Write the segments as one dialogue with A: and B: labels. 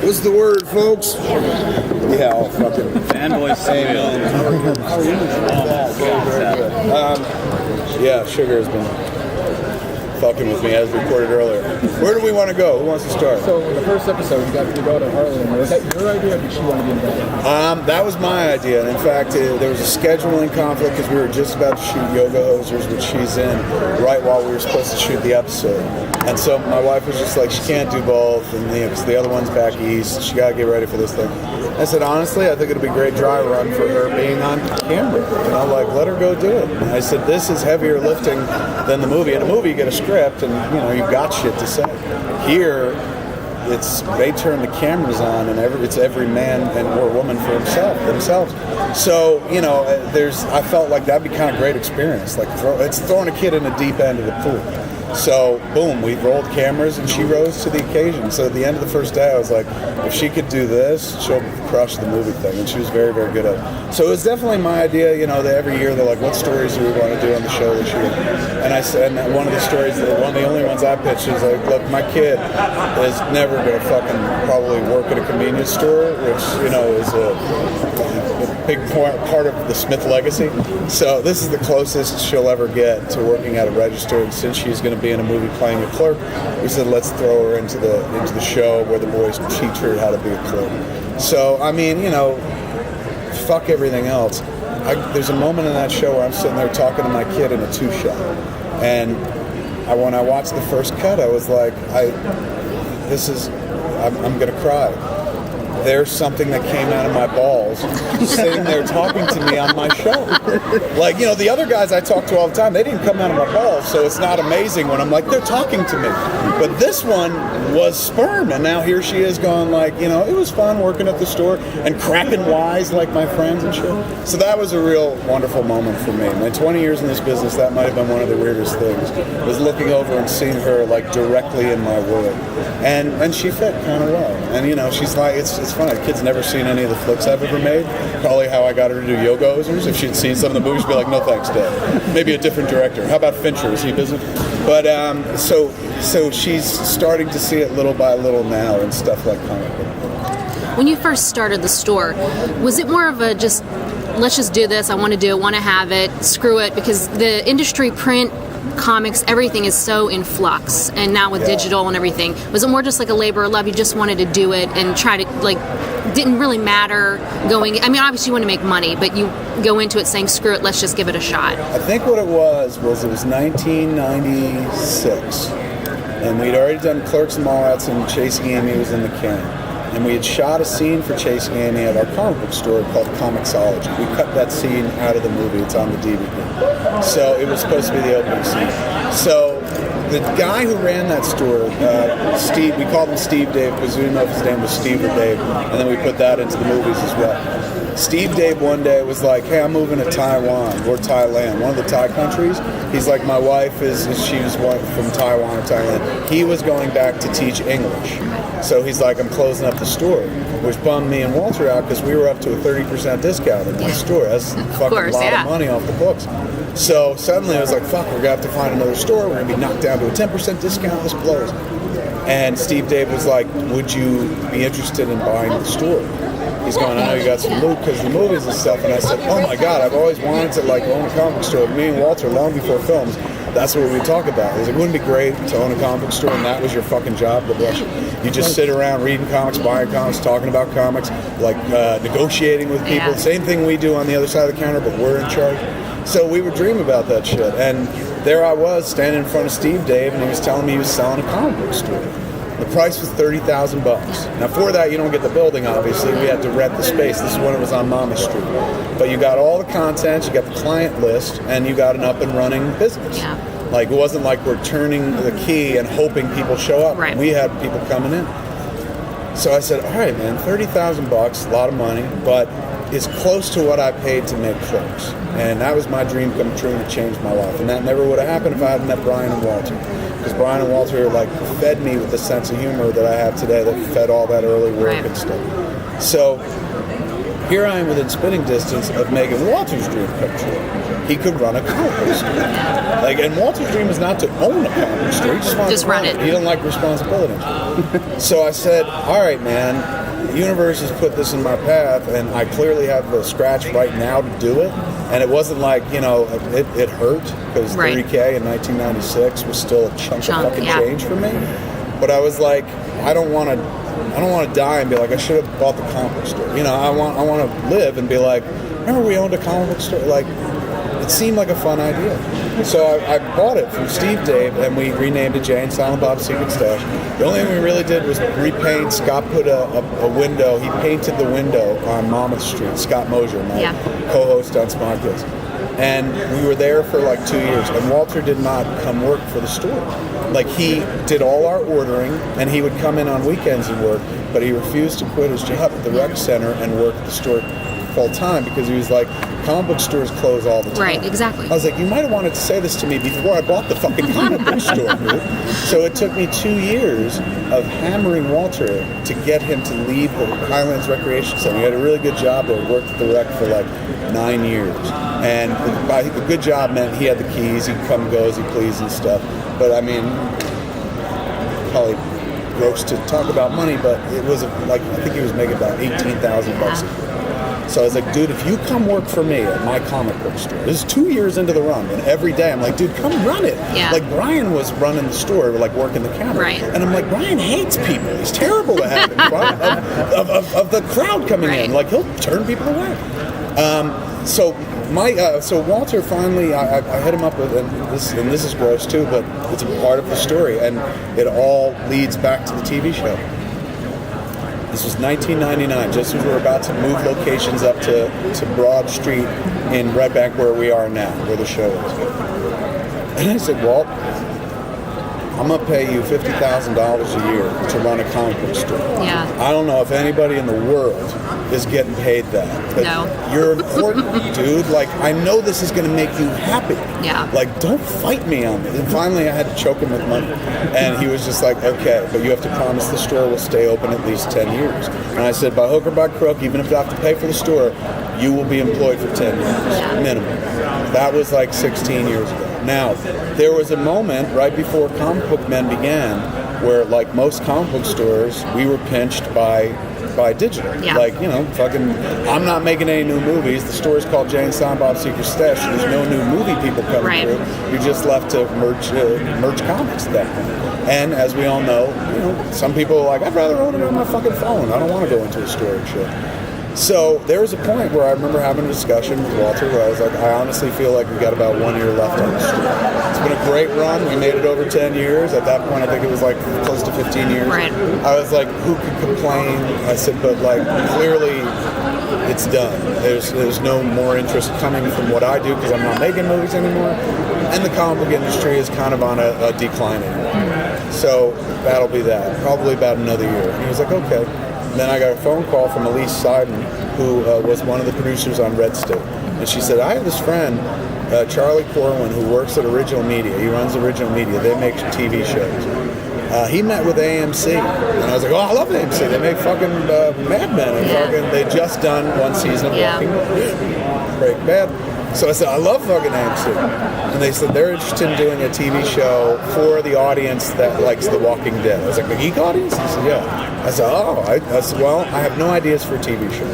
A: What's the word, folks? Yeah, all fucking
B: fanboys.
A: Yeah, Sugar has been fucking with me as recorded earlier. Where do we want to go? Who wants to start?
C: So the first episode, you got to go to Harlan. Was that your idea, or did she want to be involved?
A: That was my idea. And in fact, there was a scheduling conflict because we were just about to shoot Yoga Hosers, which she's in, right while we were supposed to shoot the episode. And so my wife was just like, she can't do both, and because the other one's back east, she got to get ready for this thing. I said, honestly, I think it'll be a great dry run for her being on camera. And I'm like, let her go do it. And I said, this is heavier lifting than the movie. In a movie, you get a script, and you've got shit to say. Here, they turn the cameras on, and it's every man or woman for themselves. So I felt like that'd be kind of great experience. Like it's throwing a kid in the deep end of the pool. So boom, we rolled cameras, and she rose to the occasion. So at the end of the first day, I was like, if she could do this, she'll crush the movie thing, and she was very, very good at it. So it was definitely my idea. That every year they're like, what stories do we want to do on the show this year? And I said, and one of the stories, one of the only ones I pitched is like, look, my kid is never going to fucking probably work at a convenience store, which is a big part of the Smith legacy. So this is the closest she'll ever get to working at a register, and since she's going to be in a movie playing a clerk, we said let's throw her into the show where the boys teach her how to be a clerk. So fuck everything else. There's a moment in that show where I'm sitting there talking to my kid in a two-shot, and when I watched the first cut, I was like, I'm gonna cry. There's something that came out of my balls sitting there talking to me on my show. Like, the other guys I talk to all the time, they didn't come out of my balls, so it's not amazing when I'm like, they're talking to me. But this one was sperm, and now here she is going like, it was fun working at the store and cracking wise like my friends and shit. So that was a real wonderful moment for me. My 20 years in this business, that might have been one of the weirdest things, was looking over and seeing her like directly in my world. And she fit kind of well. And she's like, it's funny. The kid's never seen any of the flicks I've ever made. Probably how I got her to do Yoga Hosers. If she'd seen some of the movies, she'd be like, no thanks, Dad. Maybe a different director. How about Fincher? Is he busy? But so she's starting to see it little by little now and stuff like comic book.
D: When you first started the store, was it more of a just, let's just do this, I want to do it, want to have it, screw it, because the industry, print, comics, everything is so in flux, and now with digital and everything, was it more just like a labor of love? You just wanted to do it and try to, didn't really matter obviously you want to make money, but you go into it saying, screw it, let's just give it a shot.
A: I think what it was 1996, and we'd already done Clerks and Mallouts, and Chasing Amy was in the can. And we had shot a scene for Chasing Amy at our comic book store called Comixology. We cut that scene out of the movie. It's on the DVD. So it was supposed to be the opening scene. So the guy who ran that store, Steve, we called him Steve Dave because we didn't know if his name was Steve or Dave. And then we put that into the movies as well. Steve Dave one day was like, hey, I'm moving to Taiwan or Thailand, one of the Thai countries. He's like, my wife she was from Taiwan or Thailand. He was going back to teach English. So he's like, I'm closing up the store, which bummed me and Walter out because we were up to a 30% discount in my store. That's a fucking lot of money off the books. So suddenly I was like, fuck, we're going to have to find another store. We're going to be knocked down to a 10% discount. This blows. And Steve Dave was like, would you be interested in buying the store? He's going, I know you got some because the movies and stuff. And I said, oh my God, I've always wanted to own a comic book store. Me and Walter, long before films, that's what we talk about. He's like, wouldn't it be great to own a comic book store and that was your fucking job? You just sit around reading comics, buying comics, talking about comics, negotiating with people. Same thing we do on the other side of the counter, but we're in charge. So we would dream about that shit. And there I was standing in front of Steve Dave, and he was telling me he was selling a comic book store. The price was $30,000. Now for that, you don't get the building, obviously. We had to rent the space. This is when it was on Mama Street. But you got all the content, you got the client list, and you got an up and running business.
D: Yeah.
A: It wasn't like we're turning the key and hoping people show up.
D: Right.
A: We had people coming in. So I said, all right, man, $30,000, a lot of money, but it's close to what I paid to make Clerks. And that was my dream come true, and it changed my life. And that never would have happened if I hadn't met Brian and Walter. Because Brian and Walter fed me with the sense of humor that I have today that fed all that early work and stuff. So Here I am within spitting distance of Megan Walter's dream come true. He could run a comic book store. And Walter's dream is not to own a comic book store. He just wants to run it. He didn't like responsibility. So I said, all right, man, the universe has put this in my path, and I clearly have the scratch right now to do it. And it wasn't like, it hurt, because $30K in 1996 was still a chunk of fucking change for me. But I was like, I don't want to die and be like, I should have bought the comic book store. I want to live and be like, remember we owned a comic book store? Like, it seemed like a fun idea. So I bought it from Steve Dave, and we renamed it Jay and Silent Bob's Secret Stash. The only thing we really did was repaint. Scott put a window. He painted the window on Monmouth Street. Scott Mosier, my co-host on Smart Kids. And we were there for like 2 years. And Walter did not come work for the store. Like, he did all our ordering, and he would come in on weekends and work, but he refused to quit his job at the rec center and work at the store full time, because he was like, comic book stores close all the time.
D: Right, exactly.
A: I was like, you might have wanted to say this to me before I bought the fucking comic book store, dude. So it took me 2 years of hammering Walter to get him to leave the Highlands Recreation Center. He had a really good job there. He worked at the rec for like 9 years. And by a good job meant he had the keys, he'd come and go as he pleased and stuff. But I mean, probably gross to talk about money, but it was I think he was making about $18,000 a year. So I was like, dude, if you come work for me at my comic book store, this is 2 years into the run, and every day I'm like, dude, come run it.
D: Yeah.
A: Like, Brian was running the store, like working the counter.
D: Right.
A: And I'm like, Brian hates people. He's terrible to have in front of the crowd coming in. Like, he'll turn people away. So Walter finally, I hit him up with, and this is gross too, but it's a part of the story, and it all leads back to the TV show. This was 1999, just as we were about to move locations up to Broad Street in right back where we are now, where the show is. And I said, Walt, I'm going to pay you $50,000 a year to run a comic book store.
D: Yeah.
A: I don't know if anybody in the world is getting paid that. But you're important, dude. Like, I know this is going to make you happy.
D: Yeah.
A: Like, don't fight me on it. And finally, I had to choke him with money. And he was just like, okay, but you have to promise the store will stay open at least 10 years. And I said, by hook or by crook, even if I have to pay for the store, you will be employed for 10 years, minimum. That was like 16 years ago. Now, there was a moment right before Comic Book Men began where, like most comic book stores, we were pinched by digital.
D: Yeah.
A: Like, fucking, I'm not making any new movies. The store's called Jay and Silent Bob's Secret Stash. So there's no new movie people coming through. You're just left to merge comics at that point. And as we all know, some people are like, I'd rather own it on my fucking phone. I don't want to go into a store and shit. So there was a point where I remember having a discussion with Walter where I was like, I honestly feel like we got about 1 year left on the store. It's been a great run. We made it over 10 years. At that point, I think it was like close to 15 years.
D: Right.
A: I was like, who could complain? I said, but like, clearly it's done. There's no more interest coming from what I do because I'm not making movies anymore. And the comic book industry is kind of on a decline anymore. So that'll be that. Probably about another year. And he was like, okay. Then I got a phone call from Elise Seiden, who was one of the producers on Red State. And she said, I have this friend, Charlie Corwin, who works at Original Media. He runs Original Media. They make TV shows. He met with AMC. And I was like, oh, I love AMC. They make fucking Mad Men. And fucking, they just done one season of Walking Dead. Breaking Bad. So I said, I love fucking AMC. And they said they're interested in doing a TV show for the audience that likes The Walking Dead. I was like, the geek audience? He said, yeah. I said, I said, well, I have no ideas for a TV show.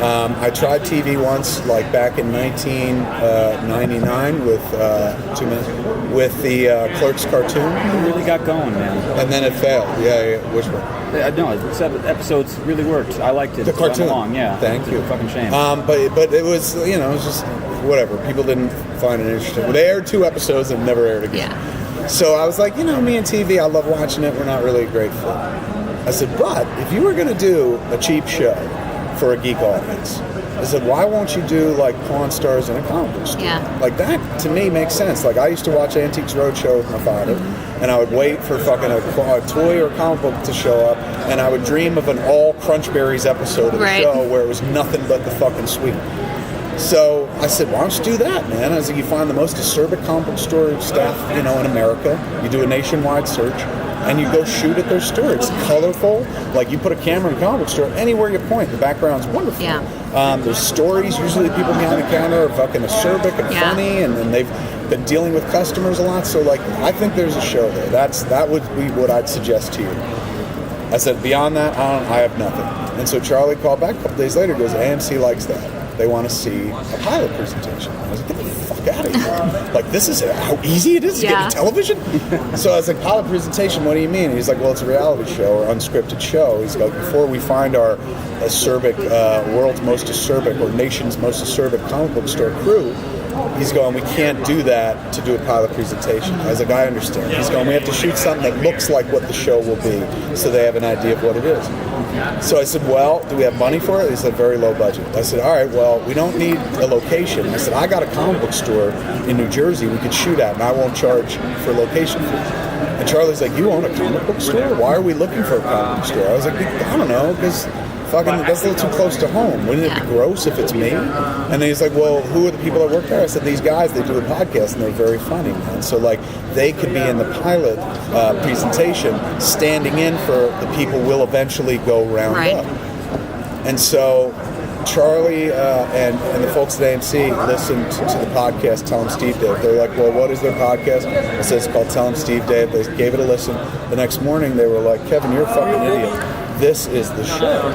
A: I tried TV once, like back in 1999 with the Clerks cartoon.
B: You really got going, man.
A: And then it failed. Yeah. Which one?
B: No, 7 episodes really worked. I liked it.
A: The cartoon.
B: Long, yeah.
A: Thank you.
B: It's a fucking shame.
A: But it was, it was just whatever. People didn't find it interesting. They aired 2 episodes and never aired again.
D: Yeah.
A: So I was like, me and TV, I love watching it. We're not really a great fit. I said, but if you were going to do a cheap show for a geek audience, I said, why won't you do like Pawn Stars in a comic book store?
D: Yeah.
A: Like that to me makes sense. Like I used to watch Antiques Roadshow with my father, and I would wait for fucking a toy or a comic book to show up, and I would dream of an all Crunchberries episode of the show where it was nothing but the fucking sweet. So I said, why don't you do that, man? I said, you find the most acerbic comic book store staff, in America. You do a nationwide search. and you go shoot at their store. It's colorful. Like, you put a camera in a comic book store, anywhere you point, the background's wonderful.
D: Yeah.
A: There's stories. Usually people behind the counter are fucking acerbic and funny, and they've been dealing with customers a lot. So, like, I think there's a show there. That would be what I'd suggest to you. I said, beyond that, I have nothing. And so Charlie called back a couple days later, goes, AMC likes that. They want to see a pilot presentation. I was like, get the fuck out of here. Like, this is how easy it is to get to television? So I was like, pilot presentation, what do you mean? And he's like, well, it's a reality show or unscripted show. He's like, before we find our acerbic, world's most acerbic or nation's most acerbic comic book store crew, he's going, we can't do that to do a pilot presentation. I was like, I understand. He's going, we have to shoot something that looks like what the show will be so they have an idea of what it is. So I said, well, do we have money for it? He said, very low budget. I said, all right, well, we don't need a location. I said, I got a comic book store in New Jersey we could shoot at, and I won't charge for location fee. And Charlie's like, you own a comic book store? Why are we looking for a comic book store? I was like, I don't know, because fucking, that's a little too close to home. Wouldn't it be gross if it's me? And then he's like, well, who are the people that work there? I said, these guys, they do a podcast and they're very funny, man. So, like, they could be in the pilot presentation standing in for the people we'll eventually go round up. And so Charlie and the folks at AMC listened to the podcast Tell 'em Steve Dave. They're like, well, what is their podcast? I said, it's called Tell 'em Steve Dave. They gave it a listen. The next morning, they were like, Kevin, you're a fucking idiot. This is the show.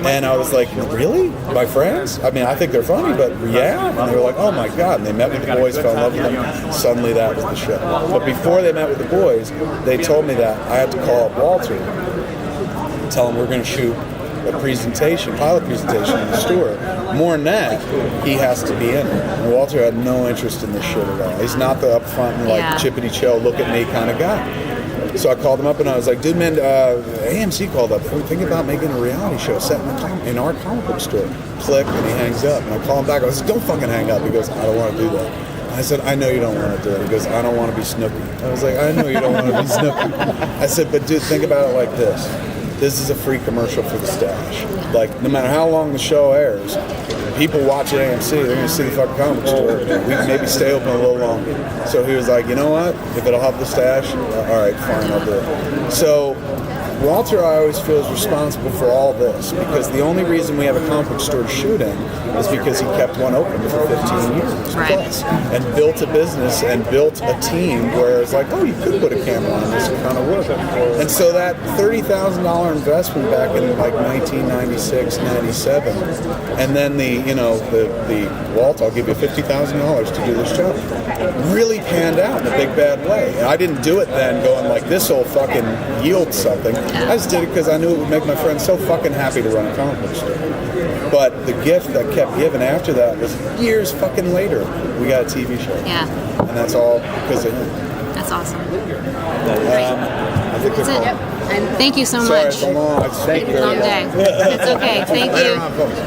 A: And I was like, really? My friends? I mean, I think they're funny, but yeah? And they were like, oh my God. And they met with the boys, fell in love with them. Suddenly that was the show. But before they met with the boys, they told me that I had to call up Walter and tell him we're going to shoot a presentation, pilot presentation in the store. More than that, he has to be in it. And Walter had no interest in this shit at all. He's not the upfront and like chippity cho, look at me kind of guy. So I called him up and I was like, dude, man, AMC called up. We're thinking about making a reality show set in our comic book store. Click, and he hangs up. And I call him back. I was like, don't fucking hang up. He goes, I don't want to do that. I said, I know you don't want to do it. He goes, I don't want to be Snooki. I was like, I know you don't want to be Snooki. I said, but dude, think about it like this. This is a free commercial for the stash. Like, no matter how long the show airs, people watch AMC, they're going to see the fucking comic store. We can maybe stay open a little longer. So he was like, you know what? If it'll help the stash, all right, fine, I'll do it. So Walter, I always feel, is responsible for all this because the only reason we have a comic book store to shoot in is because he kept one open for 15 years plus and built a business and built a team where it's like, oh, you could put a camera on this and kind of work. And so that $30,000 investment back in like 1996, 97, and then the Walt, I'll give you $50,000 to do this job, really panned out in a big bad way. And I didn't do it then going like, this will fucking yield something. I just did it because I knew it would make my friends so fucking happy to run a comic book store. But the gift that kept giving after that was years fucking later, we got a TV show.
D: Yeah.
A: And that's all because of him.
D: That's awesome.
A: I think
D: That's it. And thank you so
A: Sorry,
D: much.
A: it's a long,
D: Long day. It's okay. Thank you.
A: Later on, folks.